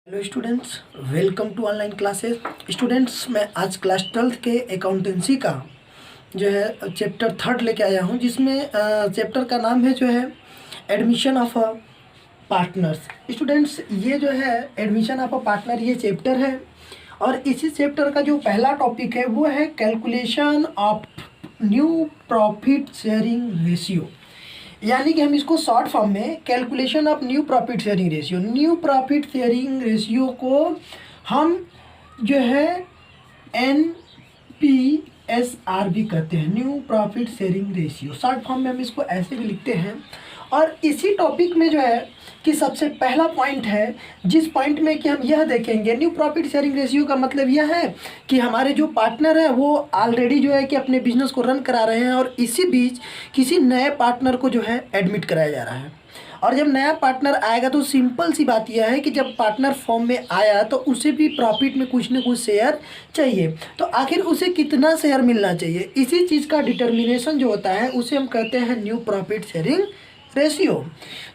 Hello students, welcome to online classes. Students, मैं आज class 12th के अकाउंटेंसी का जो है चैप्टर 3 लेके आया हूँ, जिसमें चैप्टर का नाम है जो है admission of a partners. Students, ये जो है एडमिशन ऑफ अ पार्टनर ये चैप्टर है, और इसी चैप्टर का जो पहला टॉपिक है वो है calculation of new profit sharing ratio, यानी कि हम इसको शॉर्ट फॉर्म में calculation of new profit sharing ratio. New profit sharing ratio को हम जो है NPSR भी कहते हैं, new profit sharing ratio. Short form में हम इसको ऐसे भी लिखते हैं। और इसी टॉपिक में जो है कि सबसे पहला पॉइंट है, जिस पॉइंट में कि हम यह देखेंगे न्यू प्रॉफिट शेयरिंग रेशियो का मतलब यह है कि हमारे जो पार्टनर हैं वो ऑलरेडी जो है कि अपने बिजनेस को रन करा रहे हैं, और इसी बीच किसी नए पार्टनर को जो है एडमिट कराया जा रहा है। और जब नया पार्टनर आएगा तो सिंपल सी बात यह है कि जब पार्टनर फॉर्म में आया तो उसे भी प्रॉफिट में कुछ न कुछ शेयर चाहिए। तो आखिर उसे कितना शेयर मिलना चाहिए, इसी चीज़ का डिटर्मिनेशन जो होता है उसे हम कहते हैं न्यू प्रॉफिट शेयरिंग रेशियो।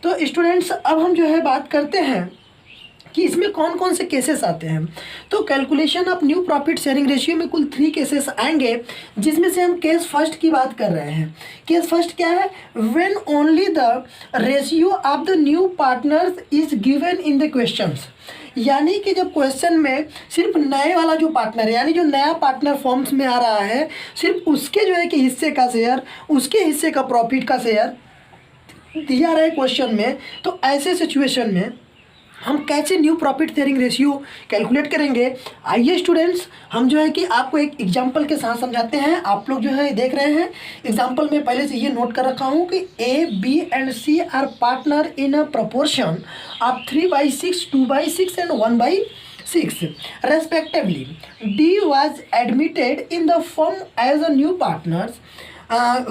तो स्टूडेंट्स, अब हम जो है बात करते हैं कि इसमें कौन कौन से केसेस आते हैं। तो calculation of new profit sharing ratio में कुल 3 केसेस आएंगे, जिसमें से हम केस फर्स्ट की बात कर रहे हैं। केस फर्स्ट क्या है? When only the ratio of the new partners is given in the questions, यानी कि जब क्वेश्चन में सिर्फ नए वाला जो पार्टनर है, यानी जो नया पार्टनर फॉर्म्स में आ रहा है, सिर्फ उसके जो है कि हिस्से का शेयर, उसके हिस्से का प्रॉफिट का शेयर दिया रहे क्वेश्चन में, तो ऐसे सिचुएशन में हम कैसे new profit sharing ratio calculate करेंगे। आइए स्टूडेंट्स, हम जो है कि आपको एक एग्जांपल के साथ समझाते हैं। आप लोग जो है देख रहे हैं एग्जांपल में पहले से ये नोट कर रखा हूँ कि A, B and C are partner in a proportion of 3/6, 2/6 and 1/6 respectively. D was admitted in the firm as a new partners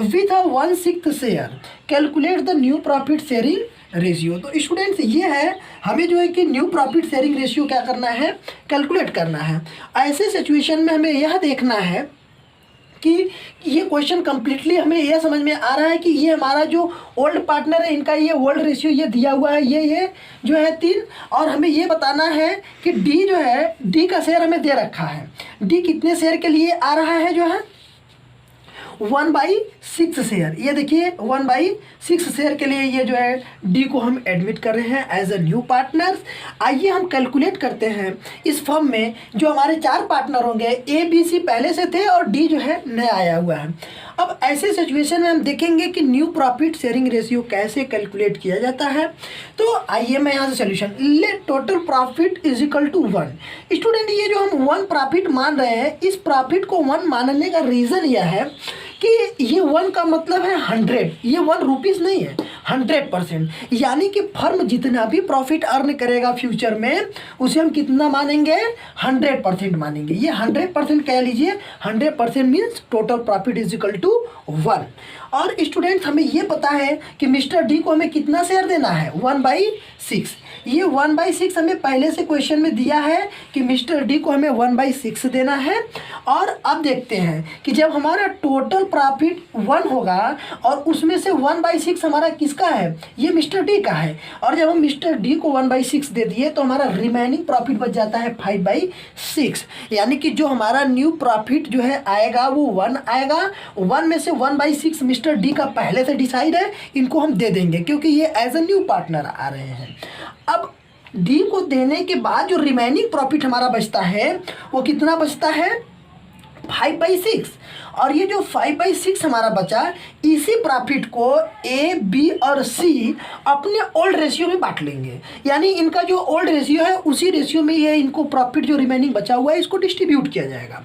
with a 1/6 share. Calculate the new profit sharing ratio. तो students, ये है हमें जो है कि new profit sharing ratio क्या करना है, कैलकुलेट करना है। ऐसे सिचुएशन में हमें यह देखना है कि ये क्वेश्चन कम्प्लीटली हमें यह समझ में आ रहा है कि ये हमारा जो ओल्ड पार्टनर है, इनका ये ओल्ड रेशियो ये दिया हुआ है, ये जो है 3, और हमें ये बताना है कि डी जो है, डी का शेयर हमें दे रखा है। डी कितने शेयर के लिए आ रहा है, जो है 1/6 शेयर। ये देखिए 1/6 शेयर के लिए ये जो है डी को हम एडमिट कर रहे हैं एज अ न्यू पार्टनर्स। आइए हम कैलकुलेट करते हैं इस फर्म में जो हमारे 4 पार्टनर होंगे, ए बी सी पहले से थे और डी जो है नया आया हुआ है। अब ऐसे सिचुएशन में हम देखेंगे कि न्यू प्रॉफिट शेयरिंग रेशियो कैसे कैलकुलेट किया जाता है। तो आइए मैं यहाँ से सोल्यूशन ले, total profit is equal to 1। Student, ये जो हम 1 प्रॉफिट मान रहे हैं, इस प्रॉफिट को 1 मानने का रीज़न यह है कि ये 1 का मतलब है 100, ये 1 रुपीज़ नहीं है, 100%। यानी कि फर्म जितना भी प्रॉफिट अर्न करेगा फ्यूचर में, उसे हम कितना मानेंगे, 100% मानेंगे। ये 100% कह लीजिए, 100% means total profit is equal to 1। और स्टूडेंट्स, हमें ये पता है कि मिस्टर डी को हमें कितना शेयर देना है, 1/6। ये 1/6 हमें पहले से क्वेश्चन में दिया है कि मिस्टर डी को हमें 1/6 देना है। और अब देखते हैं कि जब हमारा टोटल प्रॉफिट 1 होगा और उसमें से 1/6 हमारा किसका है, ये मिस्टर डी का है, और जब हम मिस्टर डी को 1/6 दे दिए तो हमारा रिमेनिंग प्रॉफिट बच जाता है 5/6। यानी कि जो हमारा न्यू प्रॉफिट जो है आएगा वो 1 आएगा। 1 में से 1/6 मिस्टर डी का पहले से डिसाइड है, इनको हम दे देंगे क्योंकि ये एज अ न्यू पार्टनर आ रहे हैं। अब डी को देने के बाद जो रिमेनिंग प्रॉफिट हमारा बचता है वो कितना बचता है, 5/6। और ये जो 5/6 हमारा बचा, इसी प्रॉफिट को ए, बी और सी अपने ओल्ड रेशियो में बांट लेंगे। यानी इनका जो ओल्ड रेशियो है उसी रेशियो में ये इनको प्रॉफिट जो रिमेनिंग बचा हुआ है इसको डिस्ट्रीब्यूट किया जाएगा।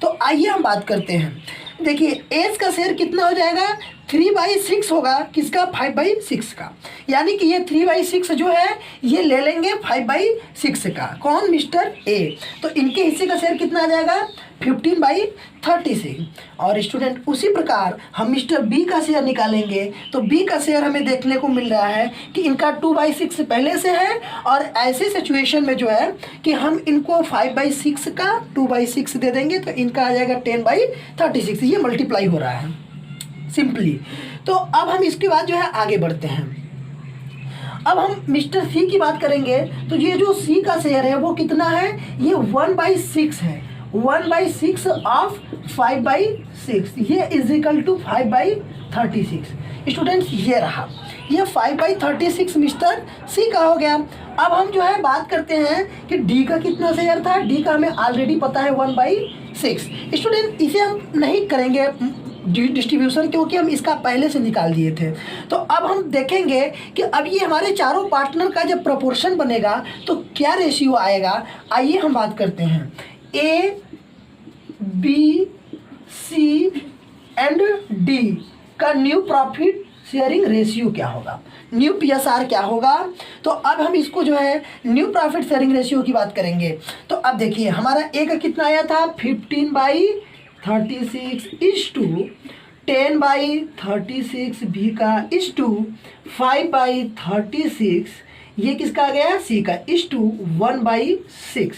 तो आइए हम बात करते हैं। देखिए एस का शेयर कितना हो जाएगा, 3/6 होगा, किसका, 5/6 का। यानी कि ये 3/6 जो है ये ले लेंगे 5/6 का, कौन, मिस्टर ए। तो इनके हिस्से का शेयर कितना आ जाएगा, 15/36। और स्टूडेंट, उसी प्रकार हम मिस्टर बी का शेयर निकालेंगे तो बी का शेयर हमें देखने को मिल रहा है कि इनका 2/6 पहले से है, और ऐसे सिचुएशन में जो है कि हम इनको 5/6 का 2/6 दे देंगे तो इनका आ जाएगा 10/36। ये मल्टीप्लाई हो रहा है सिंपली। तो अब हम इसके बाद जो है आगे बढ़ते हैं। अब हम मिस्टर सी की बात करेंगे तो ये जो सी का शेयर है वो कितना है, ये 1/6 है, 1/6 ऑफ 5/6, ये इज इक्वल टू 5/36। स्टूडेंट्स ये रहा, ये 5/36 मिस्टर सी का हो गया। अब हम जो है बात करते हैं कि डी का कितना शेयर था, डी का हमें ऑलरेडी पता है 1/6। स्टूडेंट इसे हम नहीं करेंगे डिस्ट्रीब्यूशन क्योंकि हम इसका पहले से निकाल दिए थे। तो अब हम देखेंगे कि अब ये हमारे चारों पार्टनर का जब प्रोपोर्शन बनेगा तो क्या रेशियो आएगा। आइए हम बात करते हैं, A B C and D का न्यू प्रॉफिट शेयरिंग रेशियो क्या होगा, न्यू PSR क्या होगा। तो अब हम इसको जो है न्यू प्रॉफिट शेयरिंग रेशियो की बात करेंगे। तो अब देखिए हमारा ए का कितना आया था, 15/36 इज टू 10/36, बी का इज टू 5/36, ये किसका आ गया, सी का इज टू 1/6,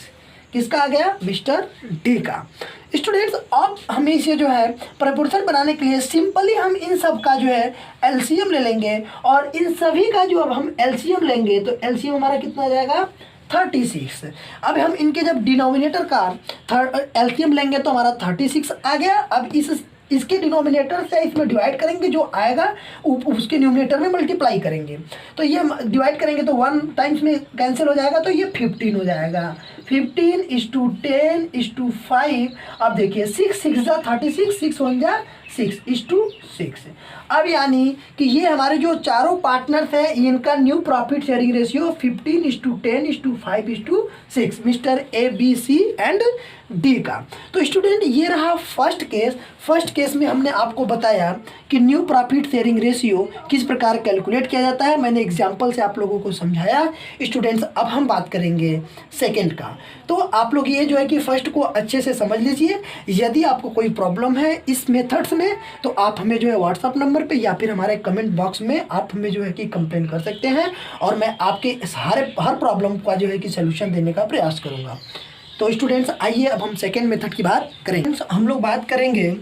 किसका आ गया, मिस्टर डी का। स्टूडेंट्स अब हमें इसे जो है प्रोपोर्शन बनाने के लिए सिंपली हम इन सब का जो है एलसीएम ले लेंगे, और इन सभी का जो अब हम एलसीएम लेंगे तो एलसीएम हमारा कितना आ जाएगा, 36। अब हम इनके जब डिनोमिनेटर का एलसीएम लेंगे तो हमारा 36 आ गया। अब इसके डिनोमिनेटर से इसमें डिवाइड करेंगे, जो आएगा उसके न्यूमिनेटर में मल्टीप्लाई करेंगे। तो ये डिवाइड करेंगे तो 1 टाइम्स में कैंसिल हो जाएगा, तो ये 15 हो जाएगा। 15/10/5। अब देखिए 6 जा 36, 6 1 जा 6/6। अब यानी कि ये हमारे जो चारों पार्टनर्स हैं इनका new profit sharing ratio 15/10/5/6, mister A B C and D का। तो स्टूडेंट ये रहा फर्स्ट केस। फर्स्ट केस में हमने आपको बताया कि न्यू प्रॉफिट शेयरिंग रेशियो किस प्रकार कैलकुलेट किया जाता है, मैंने एग्जांपल से आप लोगों को समझाया। स्टूडेंट्स अब हम बात करेंगे सेकंड का। तो आप लोग ये जो है कि फर्स्ट को अच्छे से समझ लीजिए। यदि आपको कोई प्रॉब्लम है इस मेथड्स में तो आप हमें जो है व्हाट्सअप नंबर पे या फिर हमारे कमेंट बॉक्स में आप हमें जो है कि कंप्लेन कर सकते हैं, और मैं आपके हर प्रॉब्लम का जो है कि सोल्यूशन देने का प्रयास करूँगा। तो स्टूडेंट्स आइए अब हम सेकेंड मेथड की बात करेंगे। हम लोग बात करेंगे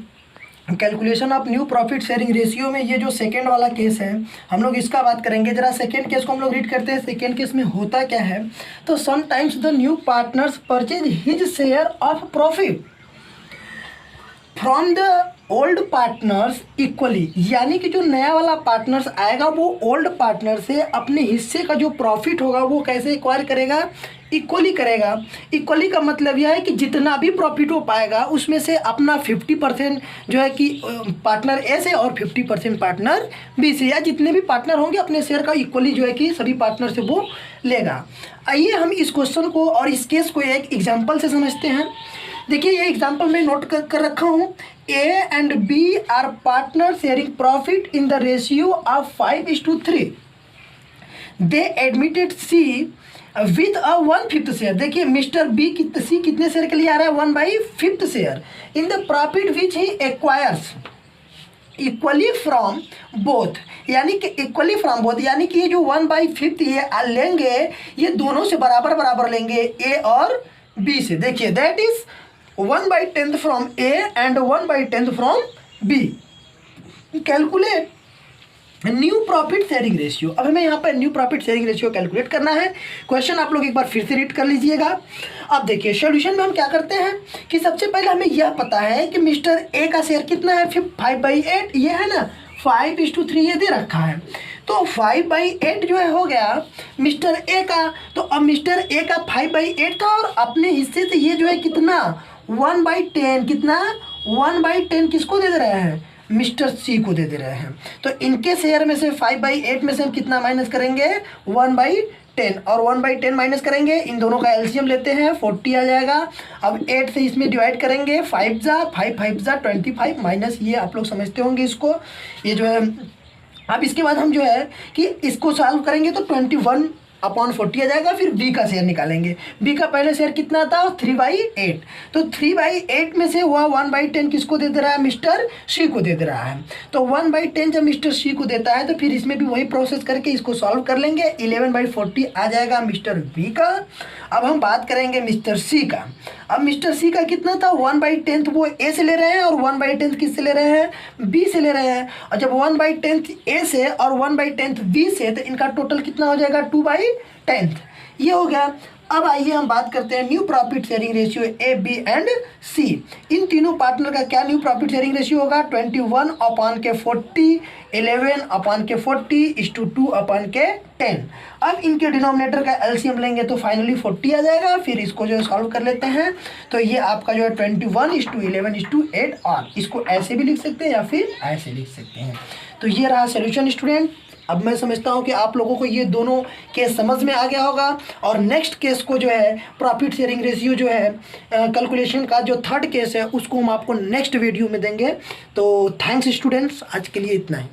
calculation of new profit sharing ratio में। ये जो सेकेंड वाला केस है हम लोग इसका बात करेंगे। जरा सेकेंड केस को हम लोग रीड करते हैं। सेकेंड केस में होता क्या है, तो sometimes the new partners purchase his share of profit from the old partners equally, यानी कि जो नया वाला पार्टनर्स आएगा वो ओल्ड पार्टनर से अपने हिस्से का जो प्रॉफिट होगा वो कैसे एक्वायर करेगा, इक्वली करेगा। इक्वली का मतलब यह है कि जितना भी प्रॉफिट हो पाएगा उसमें से अपना 50% जो है कि पार्टनर ए से और 50% पार्टनर बी से, या जितने भी पार्टनर होंगे अपने शेयर का इक्वली जो है कि सभी पार्टनर से वो लेगा। आइए हम इस क्वेश्चन को और इस केस को एक एग्जाम्पल से समझते हैं। देखिए ये एग्जाम्पल मैं नोट कर रखा हूँ। A and B are partner sharing profit in the ratio of 5:3। They admitted C with a 1/5 share. देखिए मिस्टर बी सी कितने शेयर के लिए आ रहा है, 1/5 share in the profit which he acquires equally from both, यानी कि equally from both, यानी कि ये जो 1/5 ये लेंगे ये दोनों से बराबर बराबर लेंगे, ए और बी से। देखिए that is 1/10 from A and 1/10 from B. Calculate new profit sharing ratio. अब हमें यहाँ पर new profit sharing ratio calculate करना है। क्वेश्चन आप लोग एक बार फिर से रीड कर लीजिएगा। अब देखिए सॉल्यूशन में हम क्या करते हैं कि सबसे पहले हमें यह पता है कि मिस्टर ए का शेयर कितना है, 5/8 ये है ना, 5:3 ये दे रखा है। तो 5/8 जो है हो गया मिस्टर ए का। तो अब मिस्टर ए का 5/8 था और अपने हिस्से से ये जो है कितना 1/10, कितना 1/10 किसको दे रहे हैं, मिस्टर सी को दे रहे हैं। तो इनके शेयर में से 5/8 में से हम कितना माइनस करेंगे, 1/10, और 1/10 माइनस करेंगे, इन दोनों का एलसीएम लेते हैं 40 आ जाएगा। अब 8 से इसमें डिवाइड करेंगे, 5 जा 25 माइनस ये आप लोग समझते होंगे इसको, ये जो है। अब इसके बाद हम जो है कि इसको सॉल्व करेंगे तो 21/40 आ जाएगा। फिर बी का शेयर निकालेंगे। बी का पहले शेयर कितना था, 3/8। तो 3/8 में से वह 1/10 किसको दे रहा है, मिस्टर सी को दे रहा है। तो 1/10 जब मिस्टर सी को देता है तो फिर इसमें भी वही प्रोसेस करके इसको सॉल्व कर लेंगे। 11/40 आ जाएगा मिस्टर बी का। अब हम बात करेंगे मिस्टर सी का। अब मिस्टर सी का कितना था 1/10 वो ए से ले रहे हैं और 1/10 किससे ले रहे हैं बी से ले रहे हैं। और जब 1/10 ए से और 1/10 बी से तो इनका टोटल कितना हो जाएगा 2/10 ये हो गया। अब आइए हम बात करते हैं new profit sharing ratio A B and C. इन तीनों पार्टनर का क्या न्यू प्रॉफिट शेयरिंग रेशियो होगा 21/40 11/40:2/10। अब इनके डिनोमिनेटर का एलसीएम लेंगे तो फाइनली 40 आ जाएगा। फिर इसको जो है सॉल्व कर लेते हैं तो ये आपका जो है 21:11:8 और इसको ऐसे भी लिख सकते हैं या फिर ऐसे लिख सकते हैं। तो ये रहा सोल्यूशन स्टूडेंट। अब मैं समझता हूँ कि आप लोगों को ये दोनों केस समझ में आ गया होगा और नेक्स्ट केस को जो है प्रॉफिट शेयरिंग रेशियो जो है कैलकुलेशन का जो थर्ड केस है उसको हम आपको नेक्स्ट वीडियो में देंगे। तो थैंक्स स्टूडेंट्स, आज के लिए इतना ही।